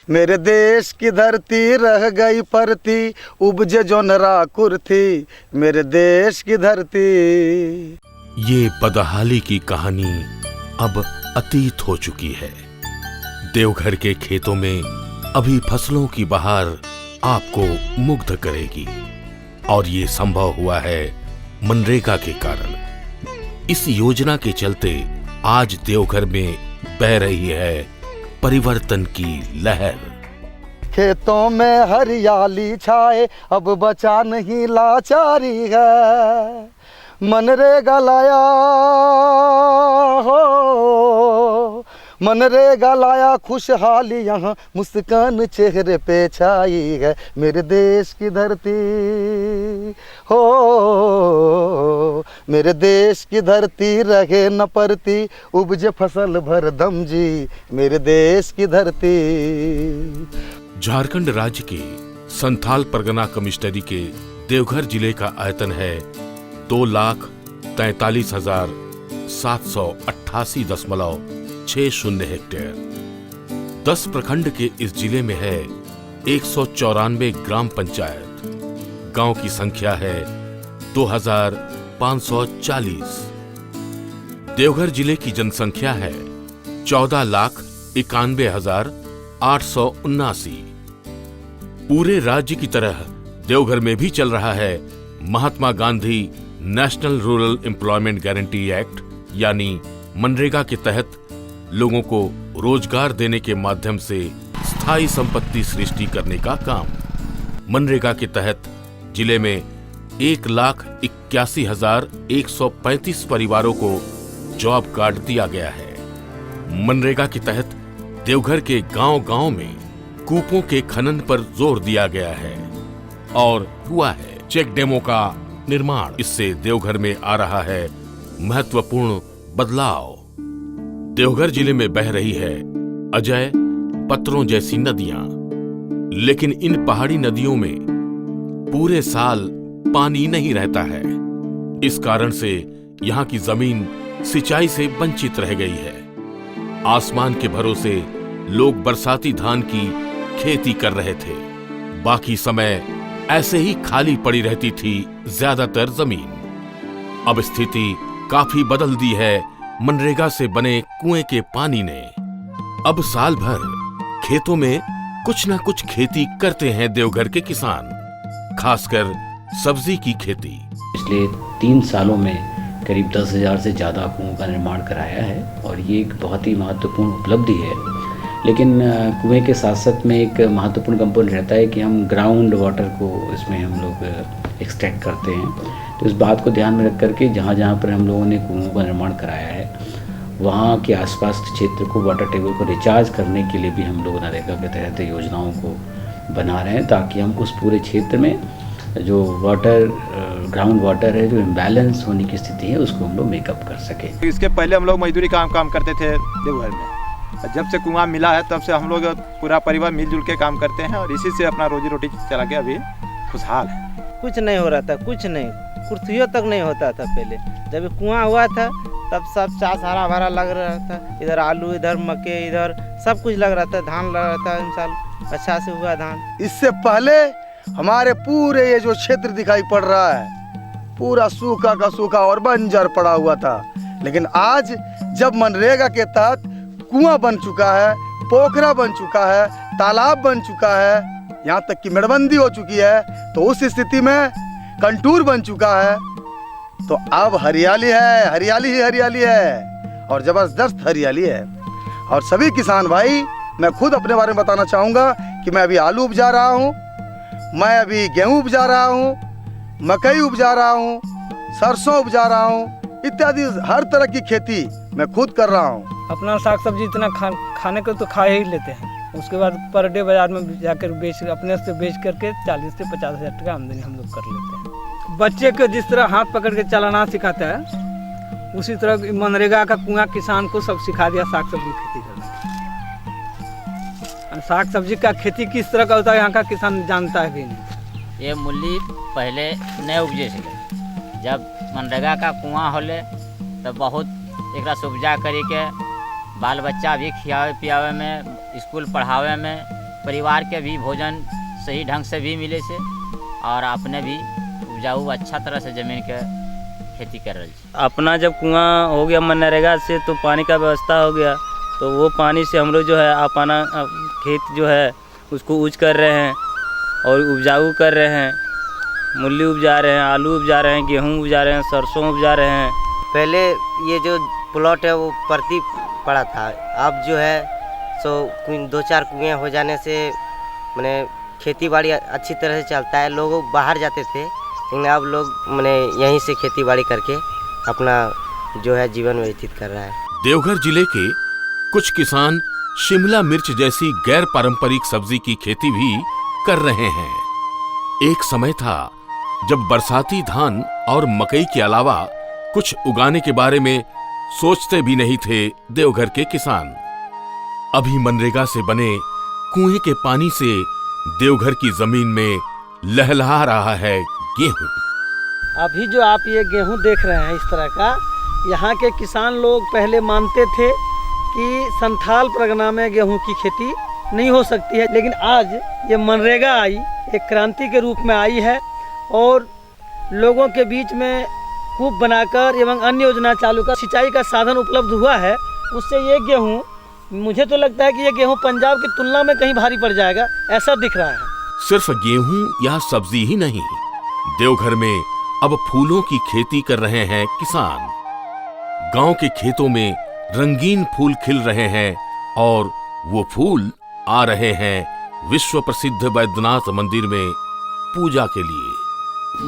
मेरे देश की धरती रह गई परती, उपजे जो नराकुर थी मेरे देश की धरती। ये बदहाली की कहानी अब अतीत हो चुकी है। देवघर के खेतों में अभी फसलों की बहार आपको मुग्ध करेगी और ये संभव हुआ है मनरेगा के कारण। इस योजना के चलते आज देवघर में बह रही है परिवर्तन की लहर। खेतों में हरियाली छाए, अब बचा नहीं लाचारी है। मनरेगा लाया हो, मनरेगा लाया खुशहाली, यहाँ मुस्कान चेहरे पे छाई है मेरे देश की धरती हो। मेरे देश की धरती रहे न परती, उपजे फसल भर दम जी मेरे देश की धरती। झारखंड राज्य के संथाल परगना कमिश्नरी के देवघर जिले का आयतन है 2,43,788.60 हेक्टेयर। 10 प्रखंड के इस जिले में है 194 ग्राम पंचायत। गांव की संख्या है 2,540। देवघर जिले की जनसंख्या है 14,91,879। पूरे राज्य की तरह देवघर में भी चल रहा है Mahatma Gandhi national rural employment guarantee act यानी मनरेगा के तहत लोगों को रोजगार देने के माध्यम से स्थायी संपत्ति सृष्टि करने का काम। मनरेगा के तहत जिले में 1,81,135 परिवारों को जॉब कार्ड दिया गया है। मनरेगा के तहत देवघर के गांव-गांव में कूपों के खनन पर जोर दिया गया है और हुआ है चेक डेमो का निर्माण। इससे देवघर में आ रहा है महत्वपूर्ण बदलाव। देवघर जिले में बह रही है अजय पत्रों जैसी नदियां, लेकिन इन पहाड़ी नदियों में पूरे साल पानी नहीं रहता है। इस कारण से यहाँ की जमीन सिंचाई से वंचित रह गई है। आसमान के भरोसे लोग बरसाती धान की खेती कर रहे थे, बाकी समय ऐसे ही खाली पड़ी रहती थी ज्यादातर जमीन। अब स्थिति काफी बदल दी है मनरेगा से बने कुएं के पानी ने। अब साल भर खेतों में कुछ न कुछ खेती करते हैं देवघर के किसान, खासकर सब्जी की खेती। पिछले 3 सालों में करीब 10,000 से ज़्यादा कुओं का निर्माण कराया है और ये एक बहुत ही महत्वपूर्ण उपलब्धि है। लेकिन कुएं के साथ साथ में एक महत्वपूर्ण कंपोनेंट रहता है कि हम ग्राउंड वाटर को इसमें हम लोग एक्सट्रैक्ट करते हैं। तो इस बात को ध्यान में रख करके जहाँ जहाँ पर हम लोगों ने कुओं का निर्माण कराया है वहाँ के आसपास के क्षेत्र को वाटर टेबल को रिचार्ज करने के लिए भी हम लोग नरेगा के तहत योजनाओं को बना रहे हैं, ताकि हम उस पूरे क्षेत्र में जो वाटर ग्राउंड वाटर है, जो इम्बैलेंस होने की स्थिति है, उसको हम लोग मेकअप कर सकें। इसके पहले हम लोग मजदूरी काम करते थे देवघर में। जब से कुआं मिला है तब से हम लोग पूरा परिवार मिलजुल के काम करते हैं और इसी से अपना रोजी रोटी चला के अभी खुशहाल है। कुछ नहीं हो रहा था, कुछ नहीं, कुर्सियों तक नहीं होता था पहले। जब कुआं हुआ था तब सब चास हरा भरा लग रहा था, इधर आलू, इधर मक्के, इधर सब कुछ लग रहा था, धान लग रहा था। इन साल अच्छा से हुआ धान। इससे पहले हमारे पूरे ये जो क्षेत्र दिखाई पड़ रहा है पूरा सूखा का सूखा और बंजर पड़ा हुआ था, लेकिन आज जब मनरेगा के तहत कुआं बन चुका है, पोखरा बन चुका है, तालाब बन चुका है, यहाँ तक कि मेड़बंदी हो चुकी है, तो उस स्थिति में कंटूर बन चुका है, तो अब हरियाली है, हरियाली ही हरियाली है और जबरदस्त हरियाली है। और सभी किसान भाई, मैं खुद अपने बारे में बताना चाहूँगा कि मैं अभी आलू उपजा रहा हूँ, मैं अभी गेहूँ उपजा रहा हूँ, मकई उपजा रहा हूँ, सरसों उपजा रहा हूँ, इत्यादि हर तरह की खेती मैं खुद कर रहा हूँ। अपना साग सब्जी इतना खाने को तो खा ही लेते हैं, उसके बाद पर डे बाजार में जाकर अपने से बेच करके 40 से 50 हज़ार टका आमदनी हम लोग कर लेते हैं। बच्चे को जिस तरह हाथ पकड़ के चलाना सिखाता है, उसी तरह मनरेगा का कुआं किसान को सब सिखा दिया साग सब्जी खेती करना। साग सब्जी का खेती किस तरह का होता है यहाँ का किसान जानता है भी नहीं। ये मूली पहले नहीं उपजे सके, जब मनरेगा का कुआं होले तो बहुत एक उपजा करी के बाल बच्चा भी खियावे पियावे में, स्कूल पढ़ावे में परिवार के भी भोजन सही ढंग से भी मिले से और अपने भी उपजाऊ अच्छा तरह से जमीन के खेती कर रहे छी। अपना जब कुआं हो गया मनरेगा से तो पानी का व्यवस्था हो गया, तो वो पानी से हम लोग जो है अपना खेत जो है उसको ऊँच कर रहे हैं और उपजाऊ कर रहे हैं। मूली उपजा रहे हैं, आलू उपजा रहे हैं, गेहूँ उपजा रहे हैं, सरसों उपजा रहे हैं। पहले ये जो प्लॉट है वो परती पड़ा था, अब जो है सो 2-4 कुएँ हो जाने से मैंने खेती बाड़ी अच्छी तरह से चलता है। लोग बाहर जाते थे लेकिन अब लोग मैंने यहीं से खेती बाड़ी करके अपना जो है जीवन व्यतीत कर रहा है। देवघर जिले के कुछ किसान शिमला मिर्च जैसी गैर पारंपरिक सब्जी की खेती भी कर रहे हैं। एक समय था जब बरसाती धान और मकई के अलावा कुछ उगाने के बारे में सोचते भी नहीं थे देवघर के किसान। अभी मनरेगा से बने कुएं के पानी से देवघर की जमीन में लहलहा रहा है गेहूं। अभी जो आप ये गेहूं देख रहे हैं इस तरह का, यहाँ के किसान लोग पहले मानते थे कि संथाल परगना में गेहूं की खेती नहीं हो सकती है, लेकिन आज ये मनरेगा आई, एक क्रांति के रूप में आई है और लोगों के बीच में कूप बनाकर एवं अन्य योजना चालू कर सिंचाई का साधन उपलब्ध हुआ है। उससे ये गेहूं, मुझे तो लगता है कि ये गेहूं पंजाब की तुलना में कहीं भारी पड़ जाएगा, ऐसा दिख रहा है। सिर्फ गेहूं या सब्जी ही नहीं, देवघर में अब फूलों की खेती कर रहे हैं किसान। गांव के खेतों में रंगीन फूल खिल रहे हैं और वो फूल आ रहे हैं विश्व प्रसिद्ध बैद्यनाथ मंदिर में पूजा के लिए।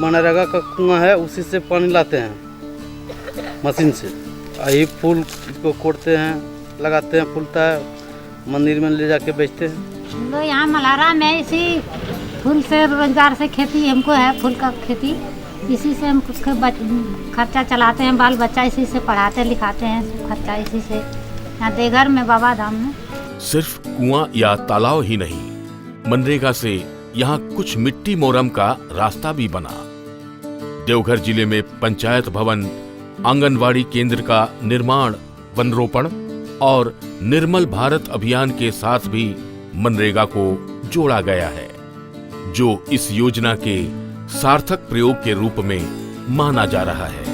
मनरेगा का कुआं है, उसी से पानी लाते हैं मशीन से। यही फूल को कोड़ते हैं, लगाते हैं, फूलता है, मंदिर में ले जाके बेचते हैं। हम लोग यहाँ मल्हारा में इसी फूल से रोजगार से खेती हमको है, फूल का खेती, इसी से हम खर्चा चलाते हैं, बाल बच्चा इसी से पढ़ाते लिखाते हैं, खर्चा इसी से यहाँ देवघर में बाबा धाम में। सिर्फ कुआं या तालाब ही नहीं, मनरेगा से यहाँ कुछ मिट्टी मोरम का रास्ता भी बना। देवघर जिले में पंचायत भवन, आंगनवाड़ी केंद्र का निर्माण, वन रोपण और निर्मल भारत अभियान के साथ भी मनरेगा को जोड़ा गया है, जो इस योजना के सार्थक प्रयोग के रूप में माना जा रहा है।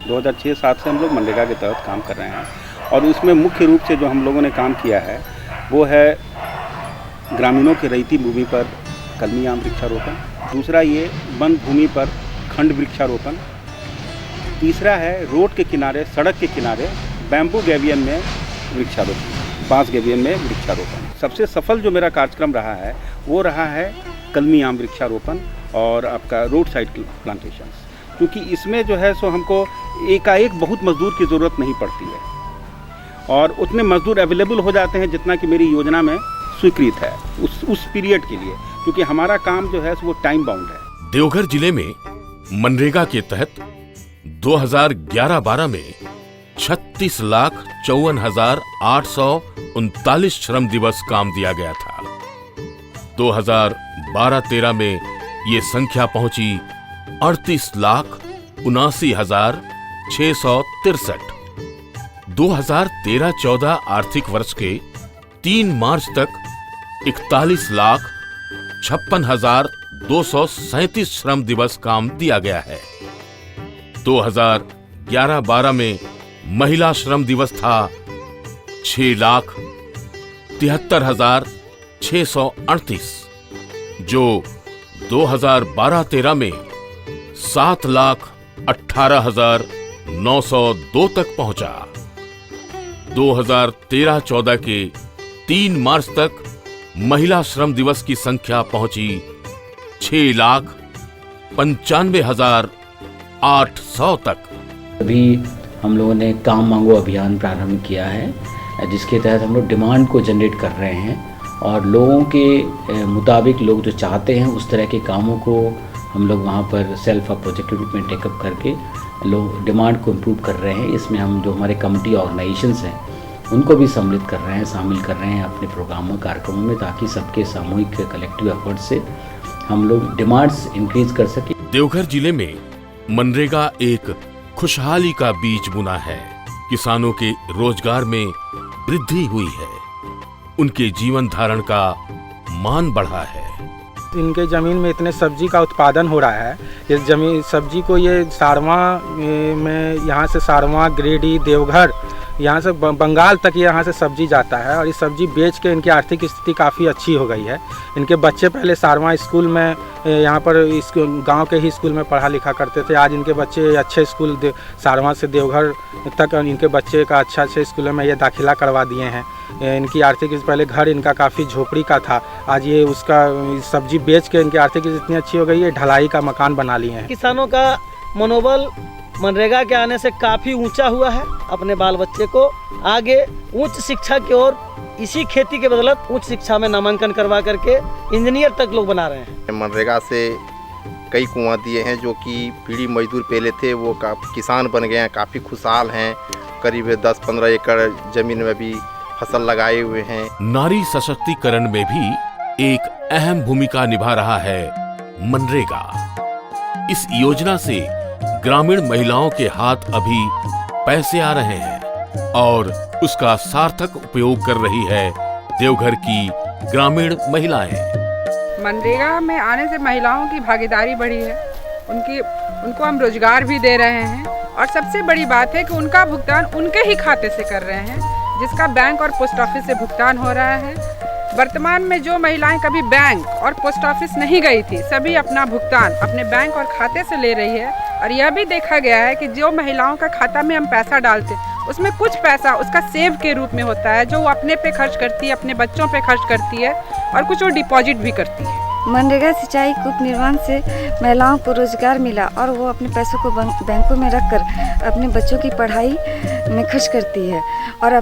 दो 2006-07 से हम लोग मनरेगा के तहत काम कर रहे हैं और उसमें मुख्य रूप से जो हम लोगों ने काम किया है वो है ग्रामीणों की रैयती भूमि पर कलमी आम वृक्षारोपण, दूसरा ये वन भूमि पर खंड वृक्षारोपण, तीसरा है रोड के किनारे, सड़क के किनारे बैम्बू गैबियन में वृक्षारोपण, बांस गैबियन में वृक्षारोपण। सबसे सफल जो मेरा कार्यक्रम रहा है वो रहा है कलमी आम वृक्षारोपण और आपका रोड साइड प्लांटेशंस, क्योंकि इसमें जो है सो हमको एकाएक बहुत मजदूर की ज़रूरत नहीं पड़ती है और उतने मजदूर अवेलेबल हो जाते हैं जितना कि मेरी योजना में स्वीकृत है उस पीरियड के लिए, क्योंकि हमारा काम जो है वो टाइम बाउंड है। देवघर जिले में मनरेगा के तहत 2011-12 में 36,54,839 श्रम दिवस काम दिया गया था। 2012-13 में ये संख्या पहुंची 38,79,663। 2013-14 आर्थिक वर्ष के 3 मार्च तक 41,56,237 श्रम दिवस काम दिया गया है। 2011-12 में महिला श्रम दिवस था 6,73,638, जो 2012-13 में 7,18,902 तक पहुंचा। 2013-14 के 3 मार्च तक महिला श्रम दिवस की संख्या पहुंची 6,95,800 तक। अभी हम लोगों ने काम मांगो अभियान प्रारंभ किया है, जिसके तहत हम लोग डिमांड को जनरेट कर रहे हैं और लोगों के मुताबिक लोग जो चाहते हैं उस तरह के कामों को हम लोग वहाँ पर सेल्फ प्रोजेक्ट के रूप में टेकअप करके लोग डिमांड को इम्प्रूव कर रहे हैं। इसमें हम जो हमारे कम्युनिटी ऑर्गेनाइजेशंस हैं उनको भी सम्मिलित कर रहे हैं, शामिल कर रहे हैं अपने प्रोग्रामों कार्यक्रमों में, ताकि सबके सामूहिक कलेक्टिव एफर्ट से हम लोग डिमांड्स इंक्रीज कर सकें। देवघर जिले में मनरेगा एक खुशहाली का बीज बुना है। किसानों के रोजगार में वृद्धि हुई है, उनके जीवन धारण का मान बढ़ा है। इनके ज़मीन में इतने सब्जी का उत्पादन हो रहा है, ये जमीन सब्जी को ये सारवा में, यहाँ से सारवा, गिरिडीह, देवघर, यहाँ से बंगाल तक यहाँ से सब्जी जाता है और ये सब्जी बेच के इनकी आर्थिक स्थिति काफ़ी अच्छी हो गई है। इनके बच्चे पहले सारवा स्कूल में, यहाँ पर इस गांव के ही स्कूल में पढ़ा लिखा करते थे। आज इनके बच्चे अच्छे स्कूल सारवा से देवघर तक इनके बच्चे का अच्छे स्कूलों में ये दाखिला करवा दिए हैं। इनकी आर्थिक, पहले घर इनका काफ़ी झोपड़ी का था, आज ये उसका सब्जी बेच के इनकी आर्थिक इतनी अच्छी हो गई है, ढलाई का मकान बना लिए हैं। किसानों का मनोबल मनरेगा के आने से काफ़ी ऊंचा हुआ है। अपने बाल बच्चे को आगे उच्च शिक्षा की ओर इसी खेती के बदौलत उच्च शिक्षा में नामांकन करवा करके इंजीनियर तक लोग बना रहे हैं। मनरेगा से कई कुआं दिए हैं, जो कि पीढ़ी मजदूर पहले थे वो किसान बन गए हैं, काफ़ी खुशहाल हैं। करीब 10-15 एकड़ ज़मीन में भी फसल लगाए हुए हैं। नारी सशक्तिकरण में भी एक अहम भूमिका निभा रहा है मनरेगा। इस योजना से ग्रामीण महिलाओं के हाथ अभी पैसे आ रहे हैं और उसका सार्थक उपयोग कर रही है देवघर की ग्रामीण महिलाएं। मनरेगा में आने से महिलाओं की भागीदारी बढ़ी है, उनको हम रोजगार भी दे रहे हैं और सबसे बड़ी बात है कि उनका भुगतान उनके ही खाते से कर रहे हैं, जिसका बैंक और पोस्ट ऑफिस से भुगतान हो रहा है। वर्तमान में जो महिलाएं कभी बैंक और पोस्ट ऑफिस नहीं गई थी, सभी अपना भुगतान अपने बैंक और खाते से ले रही है। और यह भी देखा गया है कि जो महिलाओं का खाता में हम पैसा डालते हैं उसमें कुछ पैसा उसका सेव के रूप में होता है, जो वो अपने पे खर्च करती है, अपने बच्चों पे खर्च करती है और कुछ वो डिपॉजिट भी करती है। मनरेगा सिंचाई कूप निर्माण से महिलाओं को रोजगार मिला और वो अपने पैसों को बैंकों में रखकर अपने बच्चों की पढ़ाई में खर्च करती है और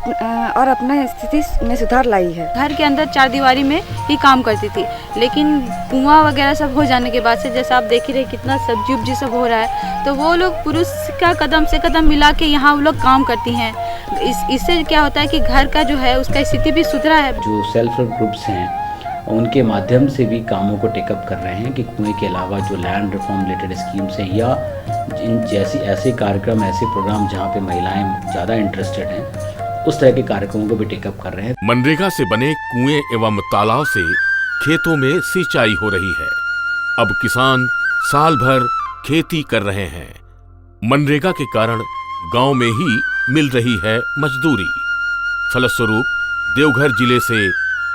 अपना स्थिति में सुधार लाई है। घर के अंदर चार दीवारी में ही काम करती थी, लेकिन कुआं वगैरह सब हो जाने के बाद से, जैसा आप देख ही रहे कितना सब्जी उब्जी सब हो रहा है, तो वो लोग पुरुष का कदम से कदम मिला के यहाँ वो लोग काम करती हैं। इससे क्या होता है कि घर का जो है उसका स्थिति भी सुधरा है। जो सेल्फ हेल्प ग्रुप्स हैं उनके माध्यम से भी कामों को टेकअप कर रहे हैं कि कुएं के अलावा जो लैंड रिफॉर्म रिलेटेड स्कीम्स हैं या इन जैसी ऐसे कार्यक्रम, ऐसे प्रोग्राम जहां पे महिलाएं ज़्यादा इंटरेस्टेड हैं, उस तरह के कार्यक्रमों को भी टेकअप कर रहे हैं। मनरेगा से बने कुएं एवं तालाब से खेतों में सिंचाई हो रही है। अब किसान साल भर खेती कर रहे हैं। मनरेगा के कारण गांव में ही मिल रही है मजदूरी। फलस्वरूप देवघर जिले से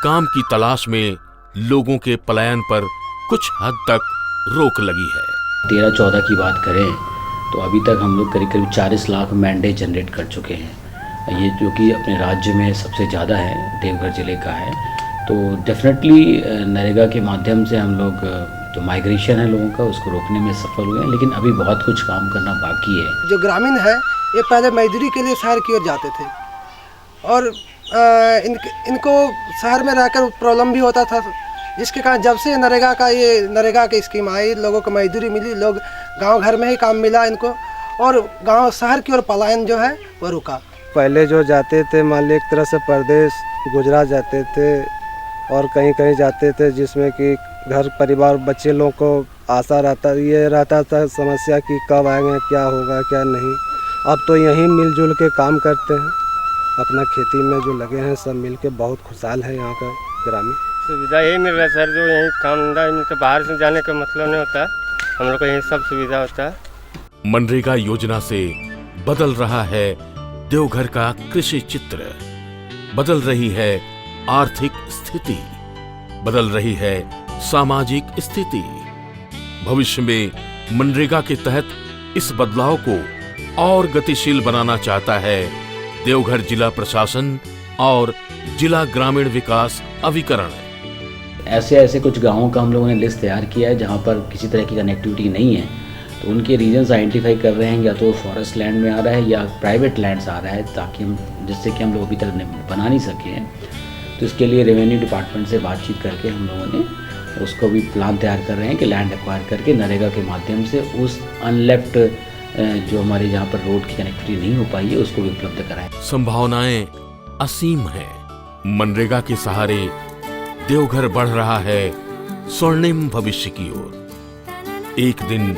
काम की तलाश में लोगों के पलायन पर कुछ हद तक रोक लगी है। 13-14 की बात करें तो अभी तक हम लोग करीब 40 लाख मैंडे जनरेट कर चुके हैं, ये जो कि अपने राज्य में सबसे ज़्यादा है, देवघर जिले का है। तो डेफिनेटली नरेगा के माध्यम से हम लोग जो माइग्रेशन है लोगों का उसको रोकने में सफल हुए हैं, लेकिन अभी बहुत कुछ काम करना बाकी है। जो ग्रामीण है ये पहले मजदूरी के लिए शहर की ओर जाते थे और इनको शहर में रहकर प्रॉब्लम भी होता था, जिसके कारण जब से नरेगा की स्कीम आई, लोगों को मजदूरी मिली, लोग गांव घर में ही काम मिला इनको और गांव शहर की ओर पलायन जो है वो रुका। पहले जो जाते थे मान ली एक तरह से परदेश गुजरात जाते थे और कहीं कहीं जाते थे, जिसमें कि घर परिवार बच्चे लोगों को आशा रहता था समस्या कि कब आएंगे, क्या होगा क्या नहीं। अब तो यहीं मिलजुल के काम करते हैं, अपना खेती में जो लगे हैं सब मिल के बहुत खुशहाल है यहाँ का ग्रामीण। सुविधा यही मिल रहा है सर, जो यहीं काम धंधा मिलकर बाहर से जाने का मतलब नहीं होता, हम लोग को यही सब सुविधा होता है। मनरेगा योजना से बदल रहा है देवघर का कृषि चित्र, बदल रही है आर्थिक स्थिति, बदल रही है सामाजिक स्थिति। भविष्य में मनरेगा के तहत इस बदलाव को और गतिशील बनाना चाहता है देवघर जिला प्रशासन और जिला ग्रामीण विकास अभिकरण। ऐसे कुछ गांवों का हम लोगों ने लिस्ट तैयार किया है जहां पर किसी तरह की कनेक्टिविटी नहीं है, तो उनके रीजन्स आइडेंटिफाई कर रहे हैं, या तो फॉरेस्ट लैंड में आ रहा है या प्राइवेट लैंड्स आ रहा है, ताकि हम जिससे कि हम लोग अभी तक बना नहीं सके हैं। तो इसके लिए रेवेन्यू डिपार्टमेंट से बातचीत करके हम लोगों ने उसको भी प्लान तैयार कर रहे हैं कि लैंड एक्वायर करके नरेगा के माध्यम से उस अनलेफ्ट जो हमारे जहाँ पर रोड की कनेक्टिविटी नहीं हो पाई है उसको भी उपलब्ध कराएं। संभावनाएं असीम हैं। मनरेगा के सहारे देवघर बढ़ रहा है स्वर्णिम भविष्य की ओर। एक दिन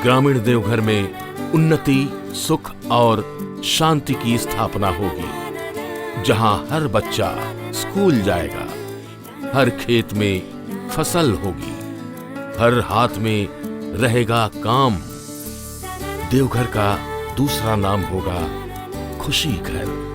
ग्रामीण देवघर में उन्नति, सुख और शांति की स्थापना होगी, जहां हर बच्चा स्कूल जाएगा, हर खेत में फसल होगी, हर हाथ में रहेगा काम। देवघर का दूसरा नाम होगा खुशी घर।